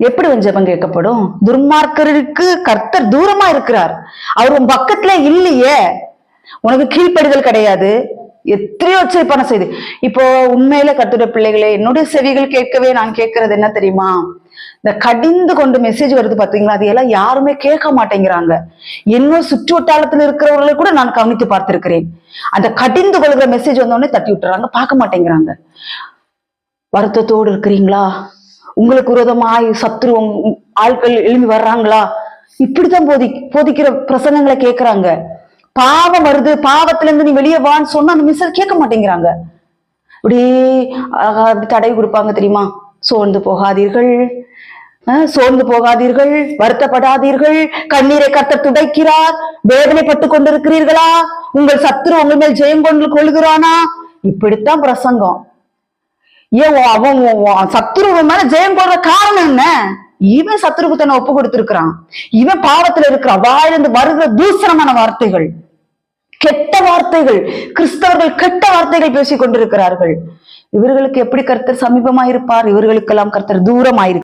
எப்படி உன் ஜெபம் கேட்கப்படும்? துன்மார்க்கருக்கு கர்த்தர் தூரமா இருக்கிறார். அவர் உன் பக்கத்துல இல்லையே. உனக்கு கீழ்ப்படிதல் கிடையாது. எத்தனையோ உச்சரிப்பான செய்தி. இப்போ உண்மையில கர்த்தருடைய பிள்ளைகளே, என்னுடைய செவிகள் கேட்கவே நான் கேட்கறது என்ன தெரியுமா? இந்த கடிந்து கொண்டு மெசேஜ் வருது பாத்தீங்களா, அது எல்லாம் யாருமே கேட்க மாட்டேங்கிறாங்க. இன்னும் சுற்று வட்டாரத்துல இருக்கிறவர்களை கூட நான் கவனித்து பார்த்திருக்கிறேன். அந்த கடிந்து கொள்கிற மெசேஜ் வந்தோடனே தட்டி விட்டுறாங்க, பார்க்க மாட்டேங்கிறாங்க. வருத்தத்தோடு இருக்கிறீங்களா? உங்களுக்கு விரோதமாய் சத்ரு ஆட்கள் எழும்பி வர்றாங்களா? இப்படித்தான் போதிக்கிற பிரசங்கங்களை கேட்கிறாங்க. பாவம் வருது, பாவத்துல இருந்து நீ வெளியே வான்னு சொன்னா அந்த மெசேஜ் கேட்க மாட்டேங்கிறாங்க. இப்படி தடை கொடுப்பாங்க தெரியுமா? சோர்ந்து போகாதீர்கள், சோர்ந்து போகாதீர்கள், வருத்தப்படாதீர்கள், கண்ணீரை கர்த்தர் துடைக்கிறார், வேதனைப்பட்டு கொண்டிருக்கிறீர்களா? உங்கள் சத்துரு உங்கள் மேல் ஜெயம் கொண்டு கொள்கிறானா? இப்படித்தான் பிரசங்கம். ஏன் அவன் சத்துரு மேல ஜெயம் கொள்ற காரணம் என்ன? இவன் சத்துருக்கு தன்னை ஒப்பு கொடுத்திருக்கிறான். இவன் பாவத்துல இருக்கிறான். வாயிலிருந்து வருகிற தூசணமான வார்த்தைகள், கெட்ட வார்த்தைகள், கிறிஸ்தவர்கள் கெட்ட வார்த்தைகள் பேசிக் கொண்டிருக்கிறார்கள். இவர்களுக்கு எப்படி கர்த்தர் சமீபமாயிருப்பார்? இவர்களுக்கெல்லாம் கர்த்தர் தூரமாயிருப்பார்.